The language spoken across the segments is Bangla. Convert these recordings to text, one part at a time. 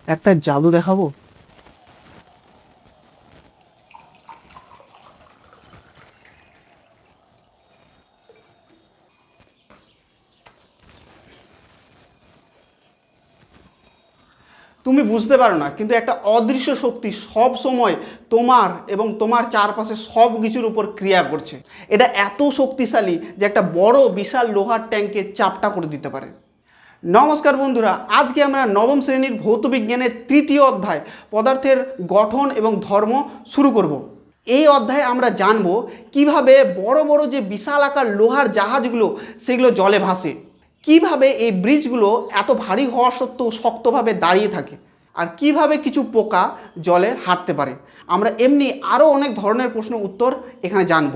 একটা জাদু দেখাবো। তুমি বুঝতে পারো না, কিন্তু একটা অদৃশ্য শক্তি সব সময় তোমার এবং তোমার চারপাশে সব কিছুর উপর ক্রিয়া করছে। এটা এত শক্তিশালী যে একটা বড় বিশাল লোহার ট্যাঙ্কে চাপটা করে দিতে পারে। নমস্কার বন্ধুরা, আজকে আমরা নবম শ্রেণীর ভৌত বিজ্ঞানের তৃতীয় অধ্যায় পদার্থের গঠন এবং ধর্ম শুরু করব। এই অধ্যায়ে আমরা জানব কিভাবে বড় বড় যে বিশাল আকার লোহার জাহাজগুলো সেগুলো জলে ভাসে, কিভাবে এই ব্রিজগুলো এত ভারী হওয়া সত্ত্বেও শক্তভাবে দাঁড়িয়ে থাকে, আর কিভাবে কিছু পোকা জলে হাঁটতে পারে। আমরা এমনি আরও অনেক ধরনের প্রশ্ন উত্তর এখানে জানব।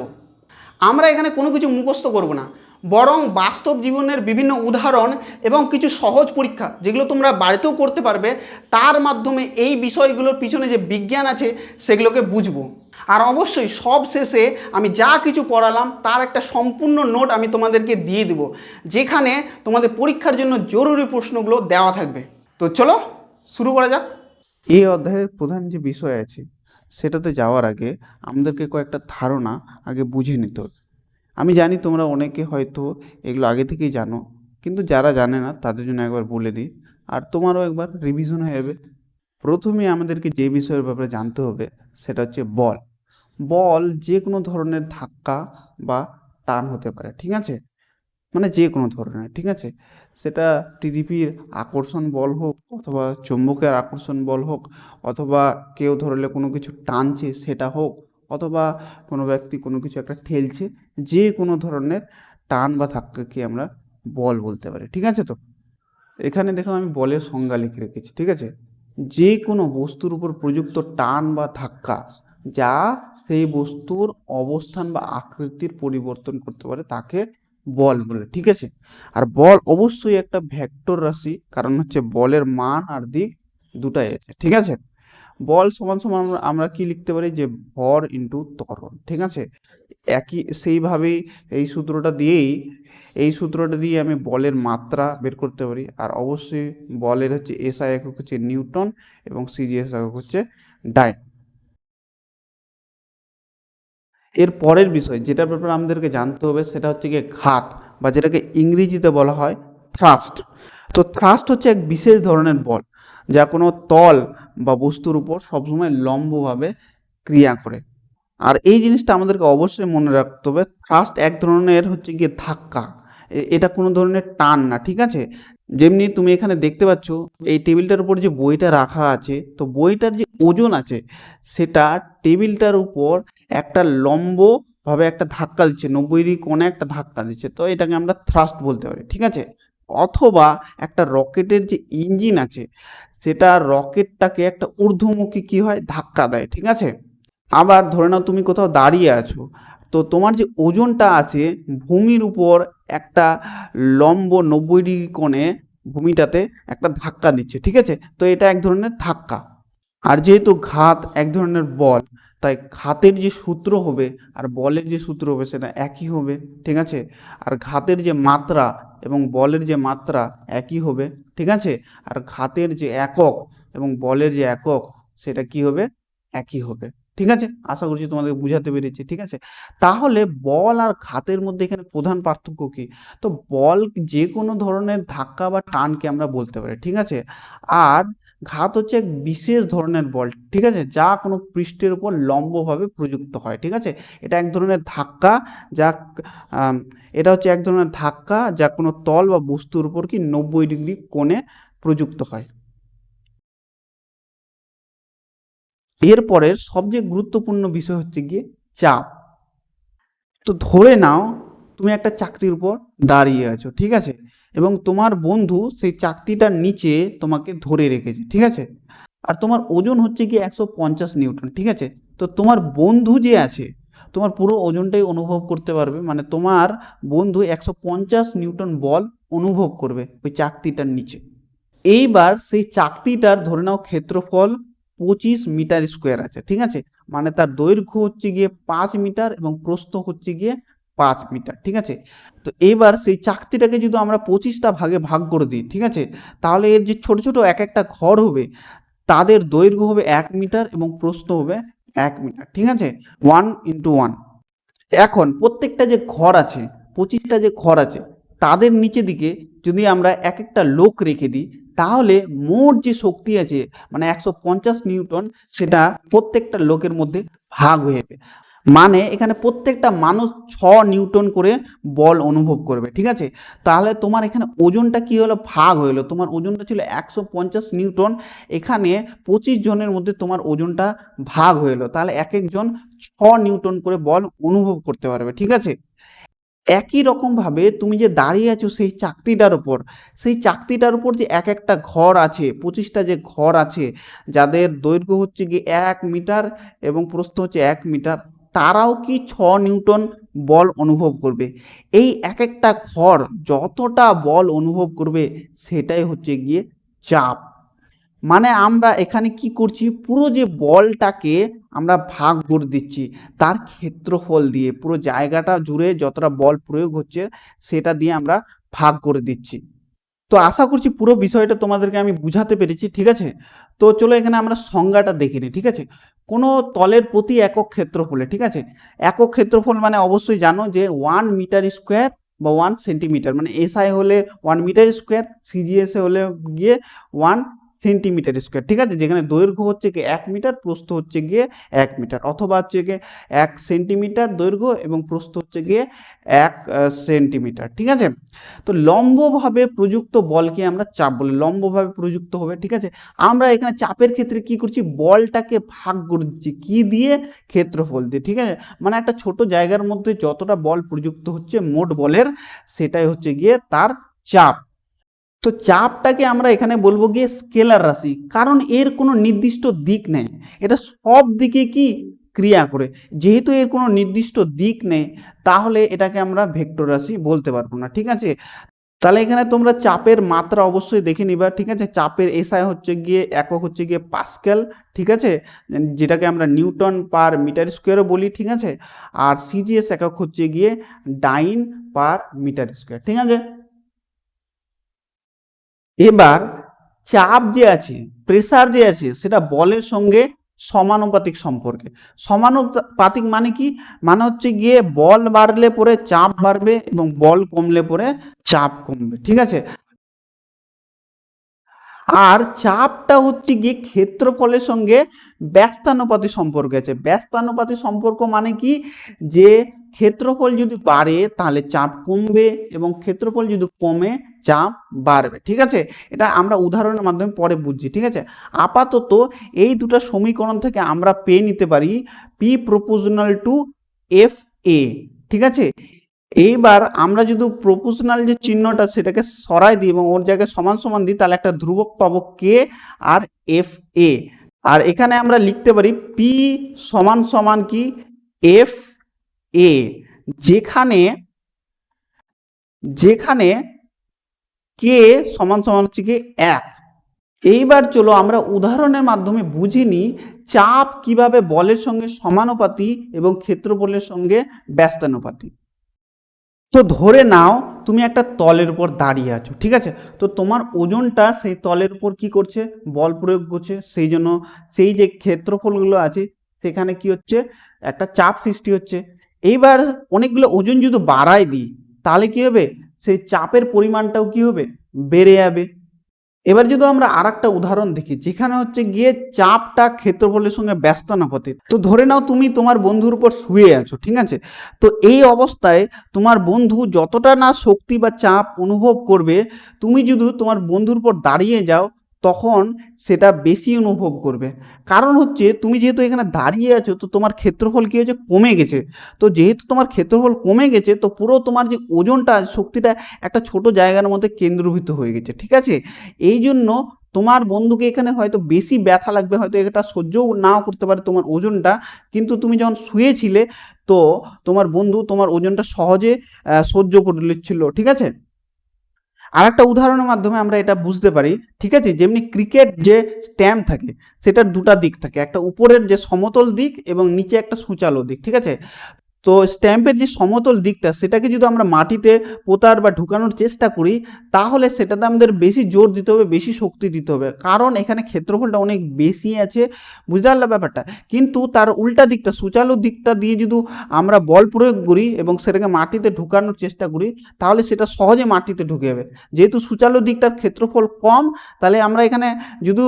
আমরা এখানে কোনো কিছু মুখস্থ করব না, বরং বাস্তব জীবনের বিভিন্ন উদাহরণ এবং কিছু সহজ পরীক্ষা যেগুলো তোমরা বাড়িতেও করতে পারবে, তার মাধ্যমে এই বিষয়গুলোর পিছনে যে বিজ্ঞান আছে সেগুলোকে বুঝবো। আর অবশ্যই সব শেষে আমি যা কিছু পড়ালাম তার একটা সম্পূর্ণ নোট আমি তোমাদেরকে দিয়ে দেবো, যেখানে তোমাদের পরীক্ষার জন্য জরুরি প্রশ্নগুলো দেওয়া থাকবে। তো চলো শুরু করা যাক। এই অধ্যায়ের প্রধান যে বিষয় আছে সেটাতে যাওয়ার আগে আমাদেরকে কয়েকটা ধারণা আগে বুঝে নিতে হবে। আমি জানি তোমরা অনেকে হয়তো এগুলো আগে থেকেই জানো, কিন্তু যারা জানে না তাদের জন্য একবার বলে দিই, আর তোমারও একবার রিভিশন হয়ে যাবে। প্রথমে আমাদেরকে যে বিষয়ের ব্যাপারে জানতে হবে সেটা হচ্ছে বল। বল যে কোনো ধরনের ধাক্কা বা টান হতে পারে, ঠিক আছে? মানে যে কোনো ধরনের, ঠিক আছে? সেটা পৃথিবীর আকর্ষণ বল হোক, অথবা চৌম্বকের আকর্ষণ বল হোক, অথবা কেউ ধরলে কোনো কিছু টানছে সেটা হোক, অথবা কোনো ব্যক্তি কোনো কিছু একটা ঠেলছে, যে কোনো ধরনের টান বা ধাক্কাকে আমরা বল বলতে পারি, ঠিক আছে? তো এখানে দেখো আমি বলের সংজ্ঞা লিখে রেখেছি, ঠিক আছে? যে কোনো বস্তুর উপর প্রযুক্ত টান বা ধাক্কা যা সেই বস্তুর অবস্থান বা আকৃতির পরিবর্তন করতে পারে তাকে বল বলে, ঠিক আছে? আর বল অবশ্যই একটা ভেক্টর রাশি, কারণ হচ্ছে বলের মান আর দিক দুটাই আছে, ঠিক আছে? বল সমান সমান আমরা কি লিখতে পারি, যে ভর ইন্টু ত্বরণ, ঠিক আছে? একই সেইভাবেই এই সূত্রটা দিয়ে আমি বলের মাত্রা বের করতে পারি। আর অবশ্যই বলের হচ্ছে এসআই একক হচ্ছে নিউটন এবং সিজিএস একক হচ্ছে ডাইন। এর পরের বিষয় যেটার ব্যাপারে আমাদেরকে জানতে হবে সেটা হচ্ছে গিয়ে ঘাত, বা যেটাকে ইংরেজিতে বলা হয় থ্রাস্ট। তো থ্রাস্ট হচ্ছে এক বিশেষ ধরনের বল যা কোনো তল বা বস্তুর উপর সবসময় লম্বভাবে ক্রিয়া করে। আর এই জিনিসটা আমাদেরকে অবশ্যই মনে রাখতে হবে, থ্রাস্ট এক ধরনের হচ্ছে গিয়ে ধাক্কা, এটা কোনো ধরনের টান না, ঠিক আছে? যেমনি তুমি এখানে দেখতে পাচ্ছ এই টেবিলটার উপর যে বইটা রাখা আছে, তো বইটার যে ওজন আছে সেটা টেবিলটার উপর একটা লম্বভাবে একটা ধাক্কা দিচ্ছে, 90 ডিগ্রি কোণে একটা ধাক্কা দিচ্ছে, তো এটাকে আমরা থ্রাস্ট বলতে পারি, ঠিক আছে? অথবা একটা রকেটের যে ইঞ্জিন আছে সেটা রকেটটাকে একটা ঊর্ধ্বমুখী কি হয়, ধাক্কা দেয়, ঠিক আছে? আবার ধরে নাও তুমি কোথাও দাঁড়িয়ে আছো, তো তোমার যে ওজনটা আছে ভূমির উপর একটা লম্ব 90 ডিগ্রি কোণে ভূমিটাতে একটা ধাক্কা দিচ্ছে, ঠিক আছে? তো এটা এক ধরনের ধাক্কা। আর যেহেতু ঘাত এক ধরনের বল, তাই ঘাতের যে সূত্র হবে আর বলের যে সূত্র হবে সেটা একই হবে, ঠিক আছে? আর ঘাতের যে মাত্রা এবং বলের যে মাত্রা একই হবে, ঠিক আছে? আর ঘাতের যে একক এবং বলের যে একক সেটা কি হবে, একই হবে, ঠিক আছে? আশা করছি তোমাদের বুঝাতে পেরেছি, ঠিক আছে? তাহলে বল আর ঘাতের মধ্যে এখানে প্রধান পার্থক্য কি? তো বল যে কোনো ধরনের ধাক্কা বা টানকে আমরা বলতে পারি, ঠিক আছে? আর ঘাত হচ্ছে এক বিশেষ ধরনের বল, ঠিক আছে, যা কোনো পৃষ্ঠের উপর লম্বভাবে প্রযুক্ত হয়, ঠিক আছে? এটা এক ধরনের ধাক্কা, যা আম, এটা হচ্ছে এক ধরনের ধাক্কা যা কোনো তল বা বস্তুর উপর কি 90 ডিগ্রি কোণে প্রযুক্ত হয়। এরপরের সবচেয়ে গুরুত্বপূর্ণ বিষয় হচ্ছে গিয়ে চাপ। তো ধরে নাও তুমি একটা চাকতির উপর দাঁড়িয়ে আছো, ঠিক আছে? এবং তোমার বন্ধু সেই চাকতিটার নিচে তোমাকে ধরে রেখেছে, ঠিক আছে? আর তোমার ওজন হচ্ছে কি 150 নিউটন, ঠিক আছে? তো তোমার বন্ধু যে আছে তোমার পুরো ওজনটাই অনুভব করতে পারবে, মানে তোমার বন্ধু 150 নিউটন বল অনুভব করবে ওই চাকতিটার নিচে। এইবার সেই চাকতিটার ধরে নাও ক্ষেত্রফল 25 মিটার স্কোয়ার আছে, ঠিক আছে? মানে তার দৈর্ঘ্য হচ্ছে গিয়ে 5 মিটার এবং প্রস্থ হচ্ছে গিয়ে 5 মিটার। ঠিক আছে, তো এবার সেই চাকতিটাকে যদি আমরা 25টা ভাগে ভাগ করে দিই, ঠিক আছে, তাহলে এর যে ছোট ছোট এক একটা ঘর হবে তাদের দৈর্ঘ্য হবে 1 মিটার এবং প্রস্থ হবে 1 মিটার। ঠিক আছে, 1 × 1। এখন প্রত্যেকটা যে ঘর আছে, 25টা যে ঘর আছে, তাদের নিচে দিকে যদি আমরা এক একটা লোক রেখে দিই, তাহলে মোট যে শক্তি আছে মানে 150 নিউটন, সেটা প্রত্যেকটা লোকের মধ্যে ভাগ হয়ে যাবে। মানে এখানে প্রত্যেকটা মানুষ 6 নিউটন করে বল অনুভব করবে। ঠিক আছে, তাহলে তোমার এখানে ওজনটা কি হলো, ভাগ হলো। তোমার ওজনটা ছিল 150 নিউটন, এখানে 25 জনের মধ্যে তোমার ওজনটা ভাগ হলো, তাহলে এক একজন 6 নিউটন করে বল অনুভব করতে পারবে। ঠিক আছে, একই রকম ভাবে তুমি যে দাঁড়িয়ে আছো সেই চাকতিটার উপর, সেই চাকতিটার উপর যে এক একটা ঘর আছে, 25টা যে ঘর আছে যাদের দৈর্ঘ্য হচ্ছে গিয়ে 1 মিটার এবং প্রস্থ হচ্ছে 1 মিটার, তারাও কি 6 নিউটন বল অনুভব করবে। এই এক একটা ঘর যতটা বল অনুভব করবে সেটাই হচ্ছে গিয়ে চাপ। মানে আমরা এখানে কি করছি, পুরো যে বলটাকে আমরা ভাগ করে দিচ্ছি তার ক্ষেত্রফল দিয়ে, পুরো জায়গাটা জুড়ে যতটা বল প্রয়োগ হচ্ছে সেটা দিয়ে আমরা ভাগ করে দিচ্ছি। তো আশা করছি পুরো বিষয়টা তোমাদেরকে আমি বুঝাতে পেরেছি। ঠিক আছে, তো চলো এখানে আমরা সংজ্ঞাটা দেখে নিই। ঠিক আছে, কোনো তলের প্রতি একক ক্ষেত্রফলে, ঠিক আছে, একক ক্ষেত্রফল মানে অবশ্যই জানো যে 1 মিটার স্কোয়ার বা 1 সেন্টিমিটার, মানে এসআই হলে 1 মিটার স্কোয়ার, সিজিএসএ হলে গিয়ে 1 সেন্টিমিটার স্কোয়ার। ঠিক আছে, যেখানে দৈর্ঘ্য হচ্ছে গিয়ে 1 মিটার, প্রস্থ হচ্ছে গিয়ে 1 মিটার, অথবা হচ্ছে গিয়ে 1 সেন্টিমিটার দৈর্ঘ্য এবং প্রস্থ হচ্ছে গিয়ে 1 সেন্টিমিটার। ঠিক আছে, তো লম্বভাবে প্রযুক্ত বলকে আমরা চাপ বলি, লম্বভাবে প্রযুক্ত হবে। ঠিক আছে, আমরা এখানে চাপের ক্ষেত্রে কি করছি, বলটাকে ভাগ করে দিচ্ছি কি দিয়ে, ক্ষেত্রফল দিয়ে। ঠিক আছে, মানে একটা ছোট জায়গার মধ্যে যতটা বল প্রযুক্ত হচ্ছে মোট বলের, সেটাই হচ্ছে গিয়ে তার চাপ। তো চাপটাকে আমরা এখানে বলবো গিয়ে স্কেলার রাশি, কারণ এর কোনো নির্দিষ্ট দিক নেই, এটা সব দিকে কি ক্রিয়া করে। যেহেতু এর কোনো নির্দিষ্ট দিক নেই, তাহলে এটাকে আমরা ভেক্টর রাশি বলতে পারবো না। ঠিক আছে, তাহলে এখানে তোমরা চাপের মাত্রা অবশ্যই দেখে নিবা। ঠিক আছে, চাপের এসআই হচ্ছে গিয়ে একক হচ্ছে গিয়ে পাস্কেল। ঠিক আছে, যেটাকে আমরা নিউটন পার মিটার স্কোয়ারও বলি। ঠিক আছে, আর সিজিএস একক হচ্ছে গিয়ে ডাইন পার মিটার স্কোয়ার। ঠিক আছে, এবার চাপ যে আছে, প্রেসার যে আছে, সেটা বলের সঙ্গে সমানুপাতিক সম্পর্কে। সমানুপাতিক মানে কি, মানে হচ্ছে গিয়ে বল বাড়লে পরে চাপ বাড়বে এবং বল কমলে পরে চাপ কমবে। ঠিক আছে, আর চাপটা হচ্ছে গিয়ে ক্ষেত্রফলের সঙ্গে ব্যস্তানুপাতিক সম্পর্ক আছে। ব্যস্তানুপাতিক সম্পর্ক মানে কি, যে ক্ষেত্রফল যদি বাড়ে তাহলে চাপ কমবে এবং ক্ষেত্রফল যদি কমে চাপ বাড়বে। ঠিক আছে, এটা আমরা উদাহরণের মাধ্যমে পরে বুঝছি। ঠিক আছে, আপাতত এই দুটো সমীকরণ থেকে আমরা পেয়ে নিতে পারি পি প্রপোর্শনাল টু এফ এ। ঠিক আছে, এইবার আমরা যদি প্রপোর্শনাল যে চিহ্নটা সেটাকে সরাই দিই এবং ওর জায়গায় সমান সমান দিই, তাহলে একটা ধ্রুবক পাবো কে আর এফ এ। আর এখানে আমরা লিখতে পারি পি সমান সমান কি এফ এ, যেখানে যেখানে কে সমান সমান হচ্ছে কি 1। এইবার চলো আমরা উদাহরণের মাধ্যমে বুঝে নিই চাপ কিভাবে বলের সঙ্গে সমানুপাতি এবং ক্ষেত্রফলের সঙ্গে ব্যস্তানুপাতি। তো ধরে নাও তুমি একটা তলের উপর দাঁড়িয়ে আছো। ঠিক আছে, তো তোমার ওজনটা সেই তলের উপর কি করছে, বল প্রয়োগ করছে, সেই জন্য সেই যে ক্ষেত্রফলগুলো আছে সেখানে কি হচ্ছে, একটা চাপ সৃষ্টি হচ্ছে। এইবার অনেকগুলো ওজন যদি বাড়ায় দিই, তাহলে কি হবে, সেই চাপের পরিমাণটাও কি হবে, বেড়ে যাবে। এবার যদি আমরা আর একটা উদাহরণ দেখি, যেখানে হচ্ছে গিয়ে চাপটা ক্ষেত্রফলের সঙ্গে ব্যস্তানুপাতিক। তো ধরে নাও তুমি তোমার বন্ধুর উপর শুয়ে আছো। ঠিক আছে, তো এই অবস্থায় তোমার বন্ধু যতটা না শক্তি বা চাপ অনুভব করবে, তুমি যদি তোমার বন্ধুর উপর দাঁড়িয়ে যাও তখন সেটা বেশি অনুভব করবে। কারণ হচ্ছে তুমি যেহেতু এখানে দাঁড়িয়ে আছো, তো তোমার ক্ষেত্রফল কি হয়েছে, কমে গেছে। তো যেহেতু তোমার ক্ষেত্রফল কমে গেছে, তো পুরো তোমার যে ওজনটা, শক্তিটা একটা ছোট জায়গার মধ্যে কেন্দ্রীভূত হয়ে গেছে। ঠিক আছে, এই জন্য তোমার বন্ধুকে এখানে হয়তো বেশি ব্যথা লাগবে, হয়তো এটা সহ্যও নাও করতে পারে তোমার ওজনটা, কিন্তু তুমি যখন শুয়েছিলে তো তোমার বন্ধু তোমার ওজনটা সহজে সহ্য করে নিচ্ছিল। ঠিক আছে, আর একটা উদাহরণের মাধ্যমে আমরা এটা বুঝতে পারি। ঠিক আছে, যেমনি ক্রিকেট যে স্ট্যাম্প থাকে সেটার দুটা দিক থাকে, একটা উপরের যে সমতল দিক এবং নিচে একটা সূচালো দিক। ঠিক আছে, তো স্ট্যাম্পের যে সমতল দিকটা সেটাকে যদি আমরা মাটিতে পোতার বা ঢুকানোর চেষ্টা করি, তাহলে সেটাতে আমাদের বেশি জোর দিতে হবে, বেশি শক্তি দিতে হবে, কারণ এখানে ক্ষেত্রফলটা অনেক বেশি আছে। বুঝতে পারলে ব্যাপারটা? কিন্তু তার উল্টা দিকটা, সূচালো দিকটা দিয়ে যদি আমরা বল প্রয়োগ করি এবং সেটাকে মাটিতে ঢুকানোর চেষ্টা করি, তাহলে সেটা সহজে মাটিতে ঢুকে যাবে। যেহেতু সূচালো দিকটার ক্ষেত্রফল কম, তাহলে আমরা এখানে যদি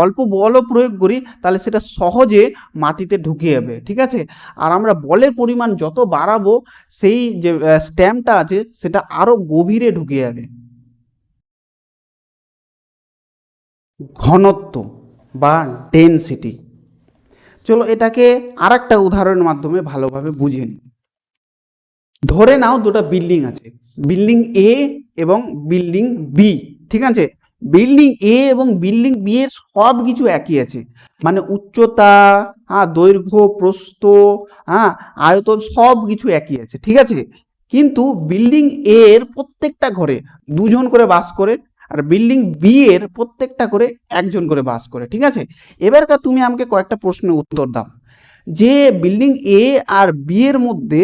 অল্প বলও প্রয়োগ করি, তাহলে সেটা সহজে মাটিতে ঢুকে যাবে। ঠিক আছে? আর আমরা বলের পরিমাণ যত বাড়াবো, সেই যে স্ট্যাম্পটা আছে সেটা আরো গভীরে ঢুকে যাবে। ঘনত্ব বা ডেনসিটি, চলো এটাকে আর একটা উদাহরণের মাধ্যমে ভালোভাবে বুঝে নিই। ধরে নাও দুটো বিল্ডিং আছে, বিল্ডিং এ এবং বিল্ডিং বি। ঠিক আছে? বিল্ডিং এ এবং বিল্ডিং বি এর সব কিছু একই আছে, মানে উচ্চতা, দৈর্ঘ্য, প্রস্থ, আয়তন সব কিছু একই আছে। ঠিক আছে? কিন্তু বিল্ডিং এ এর প্রত্যেকটা ঘরে দুজন করে বাস করে, আর বিল্ডিং বি এর প্রত্যেকটা করে একজন করে বাস করে। ঠিক আছে? এবারকার তুমি আমাকে কয়েকটা প্রশ্নের উত্তর দাও, যে বিল্ডিং এ আর বি এর মধ্যে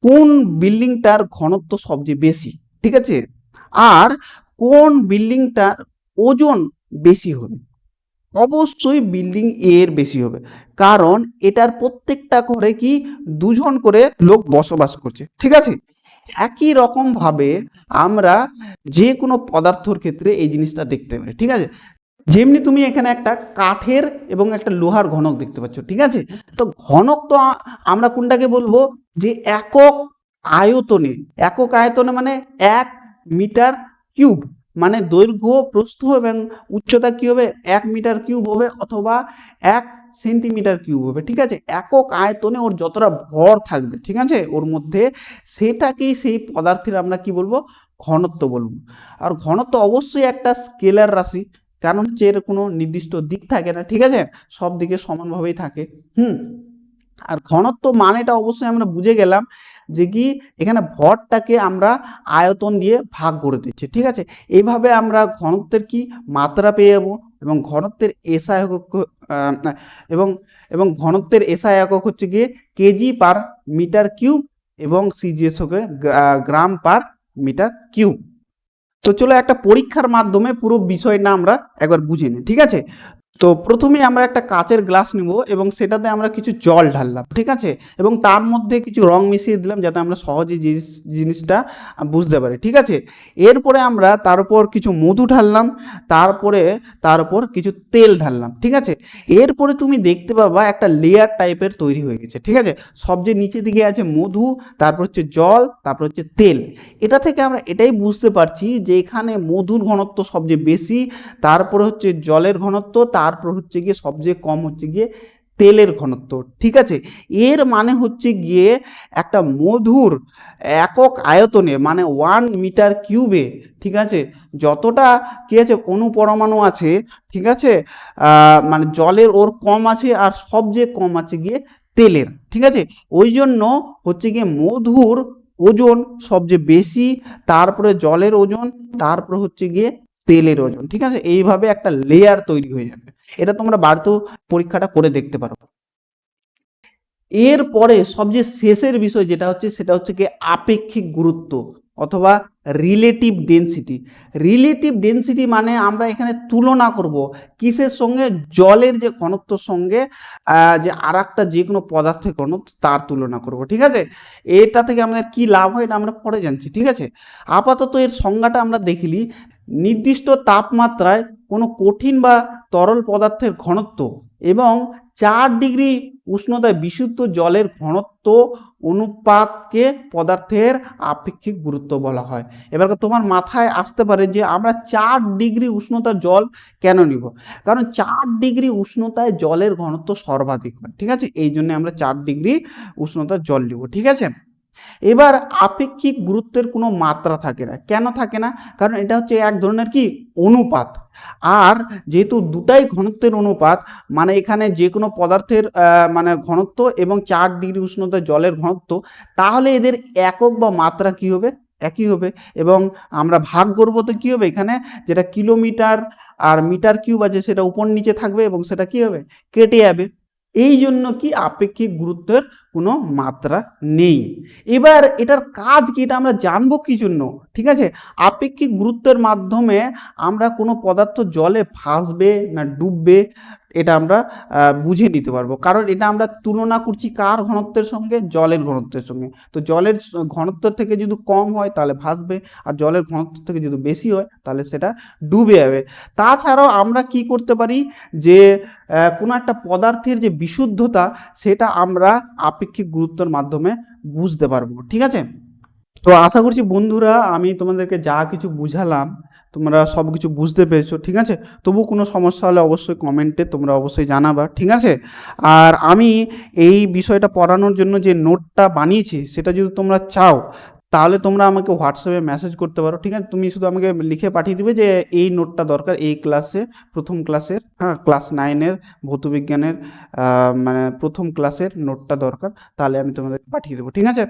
কোন বিল্ডিংটার ঘনত্ব সবচেয়ে বেশি? ঠিক আছে? আর কোন বিল্ডিংটার ওজন বেশি হবে? অবশ্যই বিল্ডিং এ এর বেশি হবে, কারণ এটার প্রত্যেকটা ঘরে কি দুজন করে লোক বসবাস করছে। ঠিক আছে? একই রকম ভাবে আমরা যে কোনো পদার্থর ক্ষেত্রে এই জিনিসটা দেখতে পারি। ঠিক আছে? যেমনি তুমি এখানে একটা কাঠের এবং একটা লোহার ঘনক দেখতে পাচ্ছ। ঠিক আছে? তো ঘনক তো আমরা কোনটাকে বলবো, যে একক আয়তনে, একক আয়তনে মানে 1 মিটার কিউব, মানে দৈর্ঘ্য, প্রস্থ এবং উচ্চতা কি হবে, 1 মিটার কিউব হবে অথবা 1 সেন্টিমিটার কিউব হবে। ঠিক আছে? একক আয়তনে ওর যতটা ভর থাকবে, ঠিক আছে, ওর মধ্যে, সেটাকেই সেই পদার্থের আমরা কি বলবো, ঘনত্ব বলবো। আর ঘনত্ব অবশ্যই একটা স্কেলার রাশি, কারণ হচ্ছে এর কোনো নির্দিষ্ট দিক থাকে না। ঠিক আছে? সব দিকে সমানভাবেই থাকে। আর ঘনত্ব মানেটা অবশ্যই আমরা বুঝে গেলাম, যে কি এখানে ভরটাকে আমরা আয়তন দিয়ে ভাগ করে দিচ্ছি। ঠিক আছে? এইভাবে আমরা ঘনত্বের কি মাত্রা পেয়ে যাবো, এবং ঘনত্বের এসআই একক এবং এবং ঘনত্বের এসআই একক হচ্ছে গিয়ে কেজি পার মিটার কিউব, এবং সিজিএস হবে গ্রাম পার মিটার কিউব। তো চলো একটা পরীক্ষার মাধ্যমে পুরো বিষয়টা আমরা একবার বুঝে নিই। ঠিক আছে? তো প্রথমে আমরা একটা কাচের গ্লাস নিব এবং সেটাতে আমরা কিছু জল ঢাললাম। ঠিক আছে? এবং তার মধ্যে কিছু রং মিশিয়ে দিলাম, যাতে আমরা সহজে জিনিসটা বুঝতে পারি। ঠিক আছে? এরপরে আমরা তার উপর কিছু মধু ঢাললাম, তারপরে তার উপর কিছু তেল ঢাললাম। ঠিক আছে? এরপরে তুমি দেখতে পাবা একটা লেয়ার টাইপের তৈরি হয়ে গেছে। ঠিক আছে? সবচেয়ে নিচে দিকে আছে মধু, তারপর হচ্ছে জল, তারপর হচ্ছে তেল। এটা থেকে আমরা এটাই বুঝতে পারছি যে এখানে মধুর ঘনত্ব সবচেয়ে বেশি, তারপরে হচ্ছে জলের ঘনত্ব, তারপর হচ্ছে গিয়ে সবচেয়ে কম হচ্ছে গিয়ে তেলের ঘনত্ব। ঠিক আছে? এর মানে হচ্ছে গিয়ে একটা মধুর একক আয়তনে, মানে 1 মিটার কিউবে, ঠিক আছে, যতটা কি আছে অনুপরমাণু আছে, ঠিক আছে, মানে জলের ওর কম আছে, আর সবচেয়ে কম আছে গিয়ে তেলের। ঠিক আছে? ওই জন্য হচ্ছে গিয়ে মধুর ওজন সবচেয়ে বেশি, তারপরে জলের ওজন, তারপর হচ্ছে গিয়ে তেলের ওজন। ঠিক আছে? এইভাবে একটা লেয়ার তৈরি হয়ে যাবে। এটা তোমরা বাড়িতেও পরীক্ষাটা করে দেখতে পারো। এরপরে সবচেয়ে শেষের বিষয় যেটা হচ্ছে, সেটা হচ্ছে কি আপেক্ষিক গুরুত্ব অথবা রিলেটিভ ডেনসিটি। রিলেটিভ ডেনসিটি মানে আমরা এখানে তুলনা করব কিসের সঙ্গে, জলের যে ঘনত্বর সঙ্গে যে আর একটা যে কোনো পদার্থের ঘনত্ব তার তুলনা করব। ঠিক আছে? এটা থেকে আমাদের কি লাভ হয়, এটা আমরা পরে জানছি। ঠিক আছে? আপাতত এর সংজ্ঞাটা আমরা দেখিলি। নির্দিষ্ট তাপমাত্রায় কোনো কঠিন বা তরল পদার্থের ঘনত্ব এবং 4 ডিগ্রি উষ্ণতায় বিশুদ্ধ জলের ঘনত্ব অনুপাতকে পদার্থের আপেক্ষিক গুরুত্ব বলা হয়। এবার তোমার মাথায় আসতে পারে যে আমরা 4 ডিগ্রি উষ্ণতার জল কেন নিব? কারণ 4 ডিগ্রি উষ্ণতায় জলের ঘনত্ব সর্বাধিক হয়। ঠিক আছে? এই জন্য আমরা 4 ডিগ্রি উষ্ণতার জল নিব। ঠিক আছে? এবার আপেক্ষিক গুরুত্বের কোনো মাত্রা থাকে না। কেন থাকে না? কারণ এটা হচ্ছে এক ধরনের কি অনুপাত। আর যেহেতু দুটাই ঘনত্বের অনুপাত, মানে এখানে যে কোনো পদার্থের মানে ঘনত্ব এবং 4 ডিগ্রি উষ্ণতায় জলের ঘনত্ব, তাহলে এদের একক বা মাত্রা কি হবে, একই হবে। এবং আমরা ভাগ করব তো কি হবে, এখানে যেটা কিলোমিটার আর মিটার কিউব আছে সেটা উপর নিচে থাকবে এবং সেটা কি হবে, কেটে যাবে। এই জন্য কি আপেক্ষিক গুরুত্বের কোনো মাত্রা নেই। এবার এটার কাজ কি এটা আমরা জানবো কি জন্য, ঠিক আছে। আপেক্ষিক গুরুত্বের মাধ্যমে আমরা কোনো পদার্থ জলে ভাসবে না ডুববে এটা আমরা বুঝে নিতে পারবো, কারণ এটা আমরা তুলনা করছি কার ঘনত্বের সঙ্গে, জলের ঘনত্বের সঙ্গে। তো জলের ঘনত্ব থেকে যদি কম হয় তাহলে ভাসবে, আর জলের ঘনত্ব থেকে যদি বেশি হয় তাহলে সেটা ডুবে যাবে। তাছাড়াও আমরা কি করতে পারি যে কোনো একটা পদার্থের যে বিশুদ্ধতা সেটা আমরা আপেক্ষিক গুরুত্বের মাধ্যমে বুঝতে পারবো, ঠিক আছে। তো আশা করছি বন্ধুরা আমি তোমাদেরকে যা কিছু বুঝালাম তোমরা সব কিছু বুঝতে পেরেছো, ঠিক আছে। তবু কোনো সমস্যা হলে অবশ্যই কমেন্টে তোমরা অবশ্যই জানাবা, ঠিক আছে। আর আমি এই বিষয়টা পড়ানোর জন্য যে নোটটা বানিয়েছি সেটা যদি তোমরা চাও তাহলে তোমরা আমাকে হোয়াটসঅ্যাপে মেসেজ করতে পারো, ঠিক আছে। তুমি শুধু আমাকে লিখে পাঠিয়ে দিবে যে এই নোটটা দরকার এই ক্লাসে, প্রথম ক্লাসের, হ্যাঁ ক্লাস 9-এর ভৌতবিজ্ঞানের মানে প্রথম ক্লাসের নোটটা দরকার, তাহলে আমি তোমাদেরকে পাঠিয়ে দেবো, ঠিক আছে।